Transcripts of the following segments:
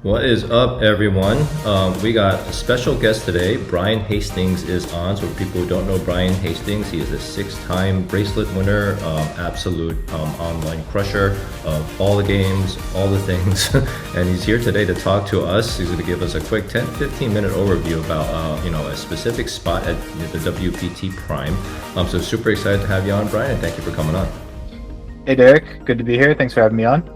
What is up, everyone? We got a special guest today. Brian Hastings is on. So for people who don't know Brian Hastings, he is a six-time bracelet winner, absolute online crusher of all the games, all the things. And he's here today to talk to us. He's going to give us a quick 10-15 minute overview about a specific spot at the WPT Prime. So super excited to have you on, Brian, and thank you for coming on. Hey Derek, good to be here. Thanks for having me on.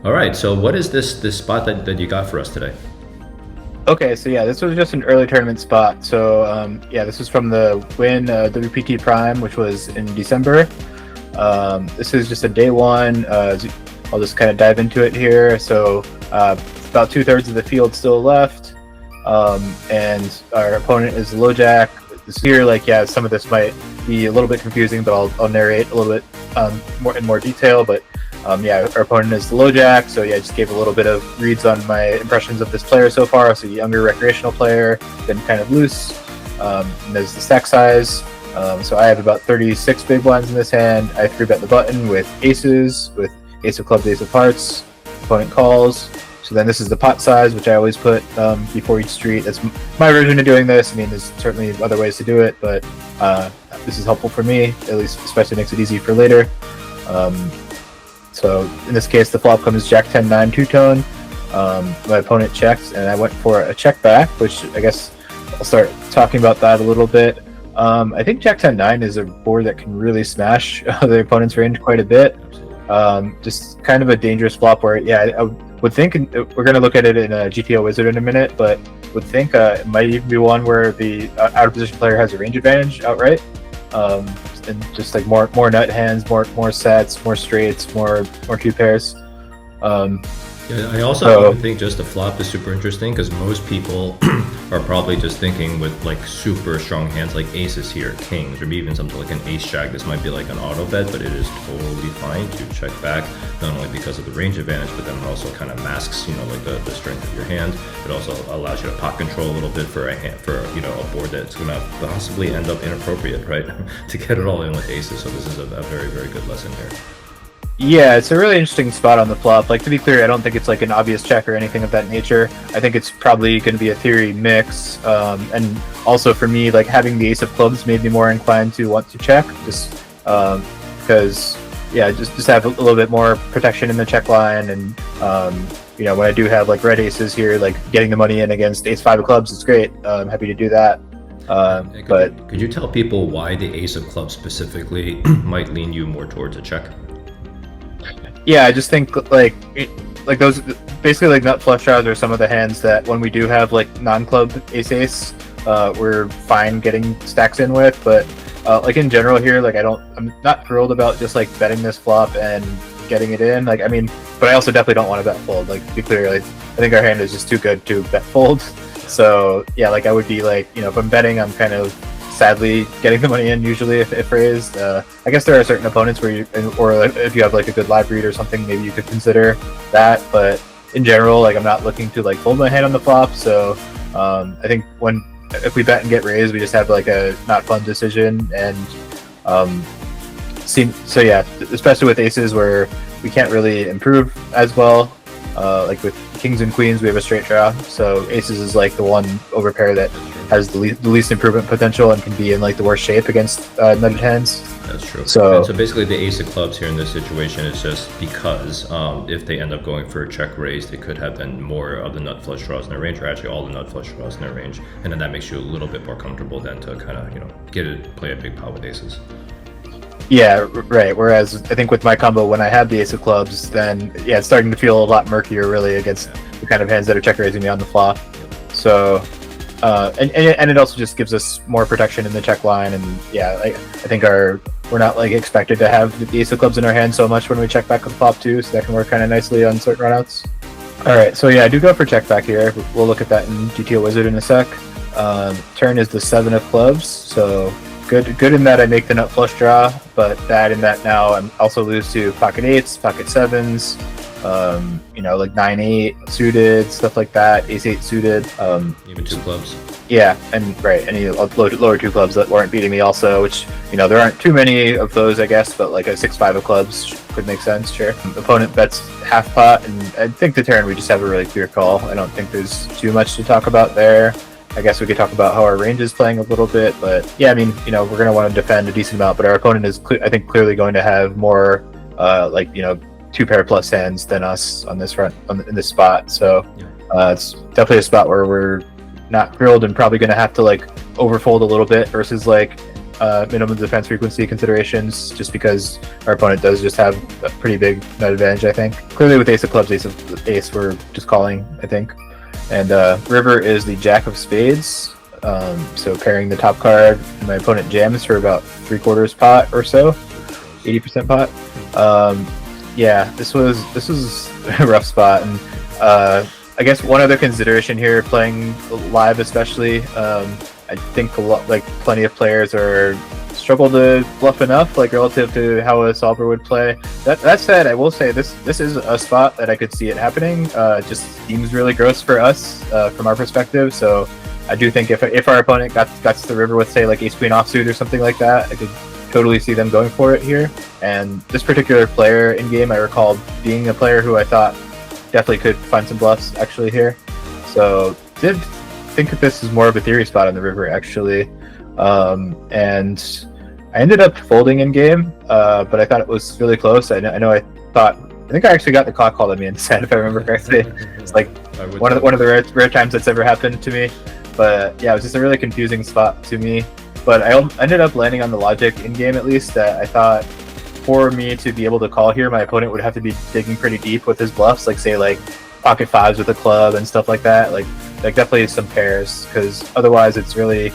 All right, so what is this spot that you got for us today? Okay, so yeah, this was just an early tournament spot. So this was from the Wynn WPT Prime, which was in December. This is just a day one. I'll just kind of dive into it here. So about 2/3 of the field still left, and our opponent is LoJack. Here, some of this might be a little bit confusing, but I'll narrate a little bit more detail. But our opponent is the LoJack, so I just gave a little bit of reads on my impressions of this player so far. So younger recreational player, been kind of loose, and there's the stack size. So I have about 36 big blinds in this hand. I 3-bet the button with aces, with ace of clubs, ace of hearts. Opponent calls. So then this is the pot size, which I always put before each street. That's my version of doing this. I mean, there's certainly other ways to do it, but this is helpful for me, at least, especially makes it easy for later. So in this case, the flop comes Jack 10-9 two-tone. My opponent checked, and I went for a check back, which I guess I'll start talking about that a little bit. I think Jack 10-9 is a board that can really smash the opponent's range quite a bit. Just kind of a dangerous flop where, I would think, we're going to look at it in a GTO Wizard in a minute, but would think it might even be one where the out-of-position player has a range advantage outright. And just like more nut hands, more sets, more straights, more two pairs. I also think just the flop is super interesting because most people are probably just thinking with like super strong hands like aces here, kings, or even something like an ace jack. This might be like an auto bet, but it is totally fine to check back, not only because of the range advantage, but then it also kind of masks, like the strength of your hand. It also allows you to pot control a little bit for a board that's going to possibly end up inappropriate, right? To get it all in with aces. So this is a very, very good lesson here. Yeah, it's a really interesting spot on the flop. Like, to be clear, I don't think it's like an obvious check or anything of that nature. I think it's probably going to be a theory mix. And also for me, like having the ace of clubs made me more inclined to want to check, just because, just have a little bit more protection in the check line. And, when I do have like red aces here, like getting the money in against ace 5 of clubs, it's great. I'm happy to do that. Could you tell people why the ace of clubs specifically might lean you more towards a check? Yeah, I just think like those basically like nut flush draws are some of the hands that when we do have like non-club ace, we're fine getting stacks in with. But like in general here, like I'm not thrilled about just like betting this flop and getting it in. Like but I also definitely don't want to bet fold. Like to be clear, like I think our hand is just too good to bet fold. So like I would be like if I'm betting, I'm kind of sadly getting the money in usually if raised. I guess there are certain opponents where if you have like a good live read or something, maybe you could consider that. But in general, like I'm not looking to like fold my hand on the flop. So I think if we bet and get raised, we just have like a not fun decision. And especially with aces where we can't really improve as well. Like with kings and queens, we have a straight draw. So aces is like the one overpair that has the least improvement potential and can be in like the worst shape against nutted hands. That's true. So basically the ace of clubs here in this situation is just because if they end up going for a check raise, they could have then more of the nut flush draws in their range, or actually all the nut flush draws in their range, and then that makes you a little bit more comfortable then to kind of play a big pot with aces. Yeah, right. Whereas I think with my combo, when I have the ace of clubs, then it's starting to feel a lot murkier really against the kind of hands that are check raising me on the flop. So and it also just gives us more protection in the check line. And I think we're not like expected to have the ace of clubs in our hand so much when we check back with the flop too, so that can work kind of nicely on certain runouts. All right, so I do go for check back here. We'll look at that in GTO Wizard in a sec. Turn is the 7 of clubs, so good in that I make the nut flush draw, but bad in that now I'm also lose to pocket 8s, pocket 7s, You know, like 9-8 suited, stuff like that, ace-8 suited. Even 2 clubs. Yeah, and right, any lower 2 clubs that weren't beating me also, which, you know, there aren't too many of those, I guess, but like a 6-5 of clubs could make sense, sure. Opponent bets half pot, and I think the turn we just have a really clear call. I don't think there's too much to talk about there. I guess we could talk about how our range is playing a little bit, but yeah, I mean, you know, we're going to want to defend a decent amount, but our opponent is, I think, clearly going to have more, like, you know, 2 pair plus hands than us on this front, in this spot. So it's definitely a spot where we're not grilled and probably going to have to like overfold a little bit versus like minimum defense frequency considerations, just because our opponent does just have a pretty big net advantage, I think. Clearly with ace of clubs, ace, we're just calling, I think. And river is the jack of spades, so pairing the top card, and my opponent jams for about 3/4 pot or so, 80% pot. Yeah, this was a rough spot, and I guess one other consideration here, playing live especially, I think like plenty of players struggle to bluff enough, like relative to how a solver would play. That said, I will say this is a spot that I could see it happening. It just seems really gross for us from our perspective. So I do think if our opponent got to the river with, say, like ace queen offsuit or something like that, I could totally see them going for it here. And this particular player in game, I recall being a player who I thought definitely could find some bluffs actually here. So did think that this is more of a theory spot on the river actually. And I ended up folding in game, but I thought it was really close. I think I actually got the clock called on me instead, if I remember correctly. It's like one of the rare times that's ever happened to me. But yeah, it was just a really confusing spot to me. But I ended up landing on the logic in game, at least, that I thought for me to be able to call here, my opponent would have to be digging pretty deep with his bluffs, like say like pocket fives with a club and stuff like that. Like definitely some pairs, because otherwise it's really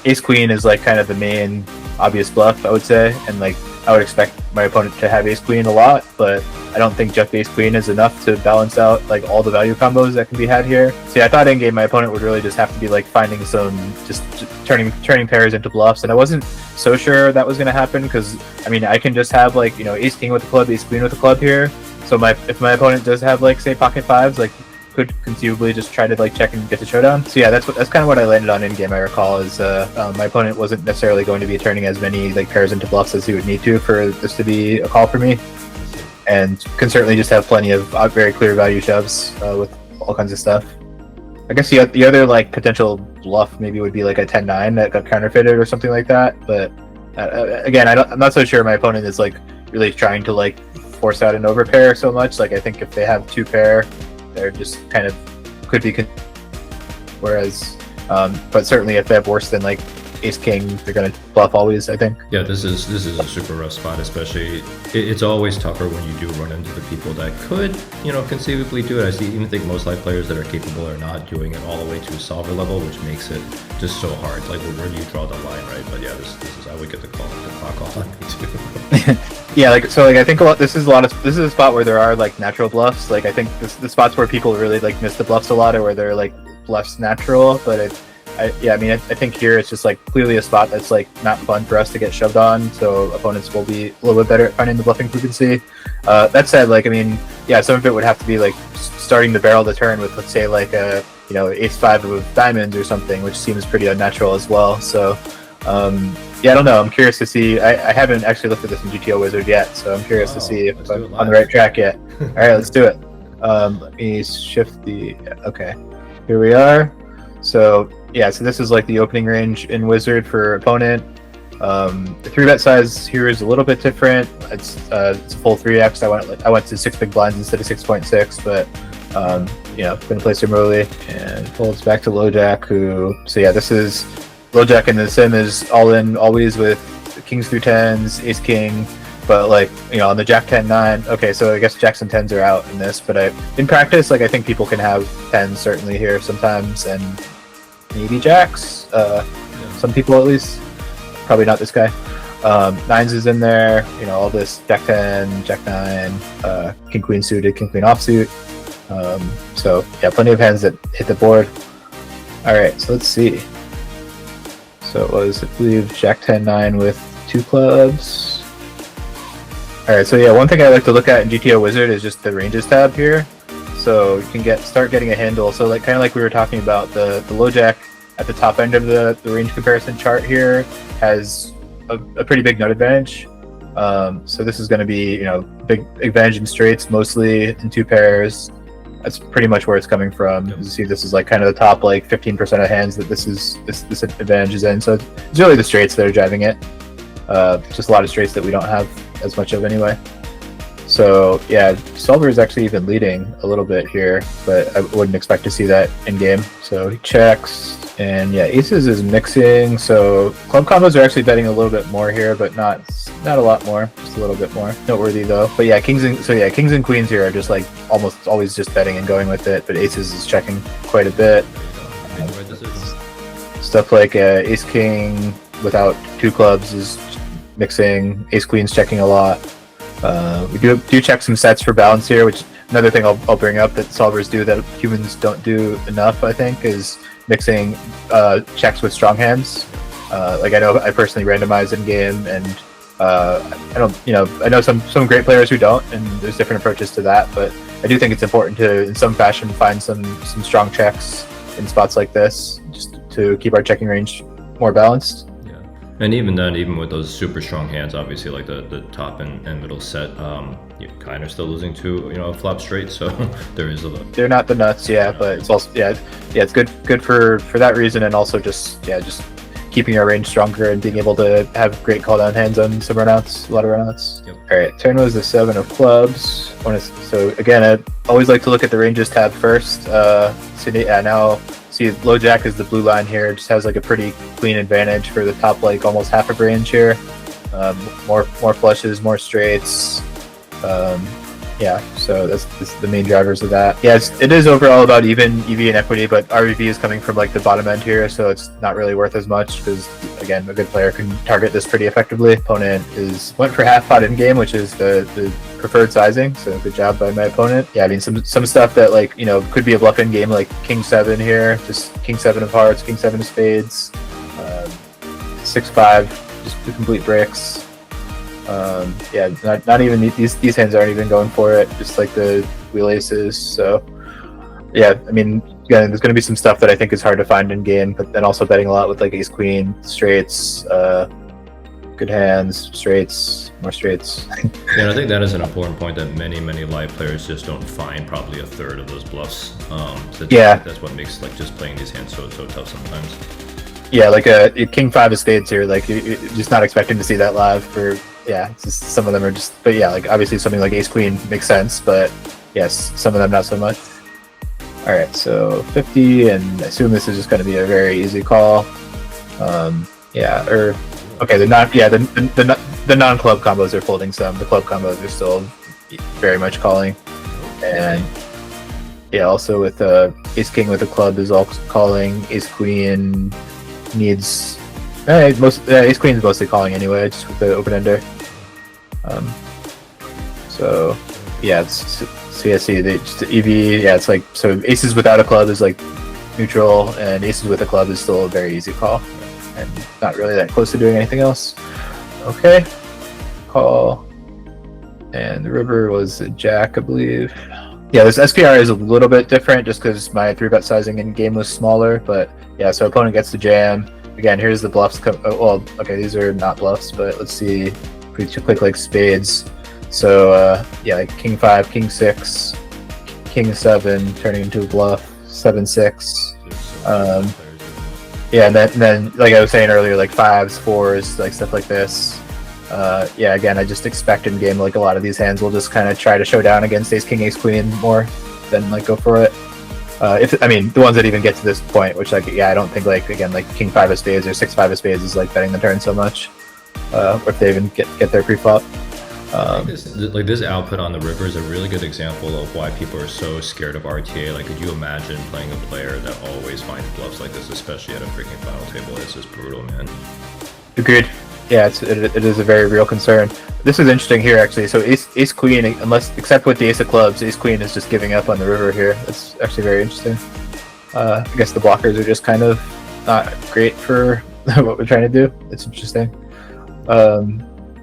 ace queen is like kind of the main obvious bluff, I would say, and like I would expect my opponent to have ace queen a lot, but I don't think just ace queen is enough to balance out like all the value combos that can be had here. So yeah, I thought in game my opponent would really just have to be like finding some just turning pairs into bluffs, and I wasn't so sure that was going to happen, because I mean I can just have like, you know, ace king with a club, ace queen with a club here. So if my opponent does have like say pocket fives, like could conceivably just try to like check and get the showdown. So yeah, that's kind of what I landed on in game. I recall is my opponent wasn't necessarily going to be turning as many like pairs into bluffs as he would need to for this to be a call for me, and can certainly just have plenty of very clear value shoves with all kinds of stuff. I guess the other like potential bluff maybe would be like a 10-9 that got counterfeited or something like that. But again, I'm not so sure my opponent is like really trying to like force out an overpair so much. Like I think if they have 2 pair, they're just kind of could be, whereas but certainly if they have worse than like ace king, they're gonna bluff always, I think. Yeah, this is a super rough spot, especially it's always tougher when you do run into the people that could, you know, conceivably do it. I even think most live players that are capable are not doing it all the way to a solver level, which makes it just so hard. Like where do you draw the line, right? But yeah, this is I would get the clock on me too. Yeah, like so, like I think this is a spot where there are like natural bluffs. Like I think the spots where people really like miss the bluffs a lot are where they're like bluffs natural. But I think here it's just like clearly a spot that's like not fun for us to get shoved on. So opponents will be a little bit better at finding the bluffing frequency. That said, like I mean, yeah, some of it would have to be like starting to barrel the turn with, let's say, like a, you know, ace-5 of diamonds or something, which seems pretty unnatural as well. So. Yeah, I don't know. I'm curious to see. I haven't actually looked at this in GTO Wizard yet, so I'm curious to see if I'm on the right track yet. All right, let's do it. Let me shift the. Okay, here we are. So yeah, so this is like the opening range in Wizard for opponent. The 3-bet size here is a little bit different. It's a full 3x. I went to 6 big blinds instead of 6.6, but you know, gonna play similarly and folds back to low jack. So yeah, this is. Low jack in the sim is all in always with kings through 10s, ace king, but like, you know, on the jack 10-9, okay, so I guess jacks and 10s are out in this, but in practice, like I think people can have 10s certainly here sometimes, and maybe jacks, some people at least, probably not this guy. 9s is in there, you know, all this jack 10, jack 9, king queen suited, king queen offsuit. So yeah, plenty of hands that hit the board. All right, so let's see. So it was, I believe, jack 10-9 with 2 clubs. All All right, so yeah, one thing I like to look at in GTO Wizard is just the ranges tab here. So you can start getting a handle. So like kind of like we were talking about, the low jack at the top end of the range comparison chart here has a pretty big nut advantage. So this is going to be, you know, big advantage in straights, mostly in 2 pairs. That's pretty much where it's coming from. You see, this is like kind of the top like 15% of hands that this advantage is in. So it's really the straights that are driving it. Just a lot of straights that we don't have as much of anyway. So yeah, solver is actually even leading a little bit here, but I wouldn't expect to see that in game. So he checks, and yeah, aces is mixing. So club combos are actually betting a little bit more here, but not a lot more, just a little bit more. Noteworthy though. But yeah, kings and queens here are just like almost always just betting and going with it, but aces is checking quite a bit. Stuff like ace king without 2 clubs is mixing. Ace queen's checking a lot. We do check some sets for balance here, which another thing I'll bring up that solvers do that humans don't do enough, I think, is mixing checks with strong hands. Like I know I personally randomize in game, and I know some great players who don't, and there's different approaches to that, but I do think it's important to, in some fashion, find some strong checks in spots like this, just to keep our checking range more balanced. And even then, even with those super strong hands, obviously like the top and middle set, you kind of still losing to, you know, a flop straight. So there is a little. They're not the nuts, yeah, but it's also it's good for that reason, and also just keeping our range stronger and being able to have great call down hands on some runouts, a lot of runouts. Yep. All right, turn was the 7 of clubs. So again, I always like to look at the ranges tab first. So yeah, now. See, low jack is the blue line here. It just has like a pretty clean advantage for the top, like almost half a range here. More flushes, more straights. Yeah, so that's the main drivers of that. Yeah, it is overall about even EV and equity, but RVV is coming from like the bottom end here, so it's not really worth as much because, again, a good player can target this pretty effectively. Opponent went for half pot in game, which is the preferred sizing, so good job by my opponent. Yeah, I mean some stuff that, like, you know, could be a bluff in game, like king 7 here, just king 7 of hearts, king 7 of spades, 6-5, just the complete bricks. Yeah, not even these hands aren't even going for it, just like the wheel aces. So yeah, I mean, again, there's going to be some stuff that I think is hard to find in game, but then also betting a lot with like ace queen, straights, good hands, straights, more straights. Yeah, and I think that is an important point that many live players just don't find probably a third of those bluffs. So yeah, that's what makes like just playing these hands so tough sometimes. Yeah, like a king 5 of spades here, like you're just not expecting to see that live for. Yeah, it's just, some of them are just, but yeah, like obviously something like ace queen makes sense, but yes, some of them not so much. All right, so 50, and I assume this is just going to be a very easy call. Yeah, or okay, the non-club combos are folding some. The club combos are still very much calling, and yeah, also with ace king with a club is all calling. Ace queen needs. Ace queen is mostly calling anyway, just with the open ender. So yeah, so yeah, see just the EV. Yeah, it's like, so aces without a club is like neutral, and aces with a club is still a very easy call, and not really that close to doing anything else. Okay, call, and the river was a jack, I believe. Yeah, this SPR is a little bit different just because my 3-bet sizing in game was smaller, but yeah, so opponent gets the jam. Again, here's the bluffs. Well, okay, these are not bluffs, but let's see if we click like spades. So yeah, like king 5, king 6, king 7 turning into a bluff, 7-6. Yeah, and then like I was saying earlier, like 5s, 4s, like stuff like this. Yeah, again, I just expect in game like a lot of these hands will just kind of try to show down against ace king, ace queen more than like go for it. I mean, the ones that even get to this point, which, like, yeah, I don't think, like, again, like king 5 of spades or 6-5 of spades is like betting the turn so much, or if they even get their pre-flop. This output on the river is a really good example of why people are so scared of RTA. Like, could you imagine playing a player that always finds bluffs like this, especially at a freaking final table? It's just brutal, man. Agreed. Yeah, it is a very real concern. This is interesting here, actually. So ace queen, except with the ace of clubs, ace queen is just giving up on the river here. That's actually very interesting. I guess the blockers are just kind of not great for what we're trying to do. It's interesting.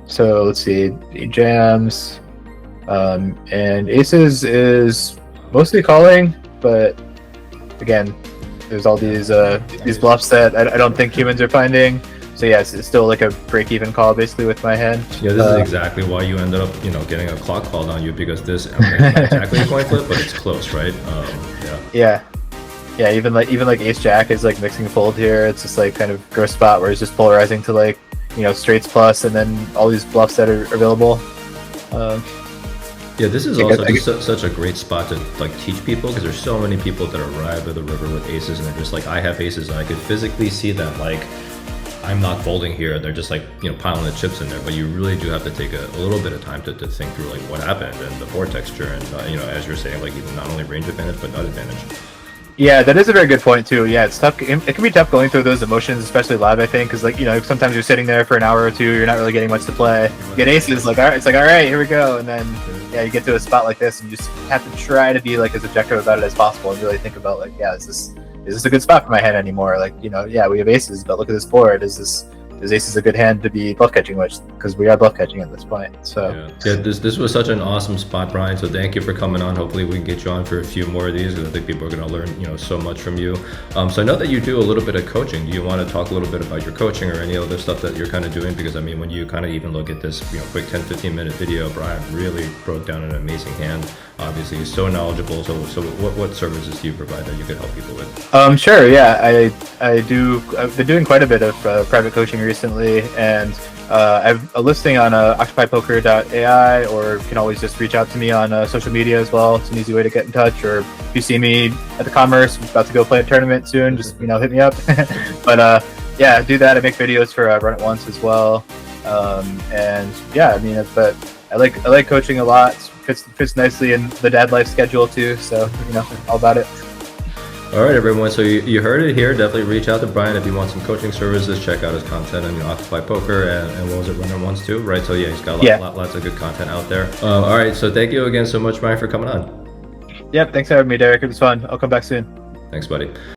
So let's see, jams, and aces is mostly calling, but again, there's all these bluffs that I don't think humans are finding. So yeah, it's still like a break-even call basically with my hand. Yeah, this is exactly why you ended up, getting a clock called on you, because this, I mean, it's not exactly a coin flip, but it's close, right? Yeah. Even like ace jack is like mixing fold here. It's just like kind of gross spot where it's just polarizing to like straights plus, and then all these bluffs that are available. Yeah, this is also just such a great spot to like teach people, because there's so many people that arrive at the river with aces and they're just like, I have aces, and I could physically see them like, I'm not folding here. They're just like, piling the chips in there, but you really do have to take a little bit of time to think through like what happened and the board texture, and as you're saying, like even not only range advantage but nut advantage. Yeah, that is a very good point too. Yeah, it's tough. It can be tough going through those emotions, especially live, I think, because like sometimes you're sitting there for an hour or two, you're not really getting much to play. You get aces, like all right, it's like all right, here we go, and then yeah, you get to a spot like this, and you just have to try to be like as objective about it as possible, and really think about like, yeah, is this a good spot for my hand anymore? Like yeah, we have aces, but look at this board. Is aces a good hand to be bluff catching with? Because we are bluff catching at this point. So yeah, this was such an awesome spot, Brian. So thank you for coming on. Hopefully we can get you on for a few more of these, because I think people are going to learn so much from you. So I know that you do a little bit of coaching. Do you want to talk a little bit about your coaching or any other stuff that you're kind of doing? Because I mean, when you kind of even look at this quick 10-15 minute video, Brian really broke down an amazing hand. Obviously he's so knowledgeable. So what services do you provide that you could help people with? Sure. Yeah, I've been doing quite a bit of private coaching recently, and I have a listing on occupypoker.ai, or you can always just reach out to me on social media as well. It's an easy way to get in touch. Or if you see me at the Commerce, I'm about to go play a tournament soon, just hit me up. But yeah, do that. I make videos for Run It Once as well, and yeah, I mean, but I like coaching a lot. Fits nicely in the dad life schedule too, so all about it. All right, everyone. So you heard it here. Definitely reach out to Brian if you want some coaching services. Check out his content on Occupy Poker and what was it, Run It Once too, right? So yeah, he's got lots of good content out there. All right, so thank you again so much, Brian, for coming on. Yep, thanks for having me, Derek. It was fun. I'll come back soon. Thanks, buddy.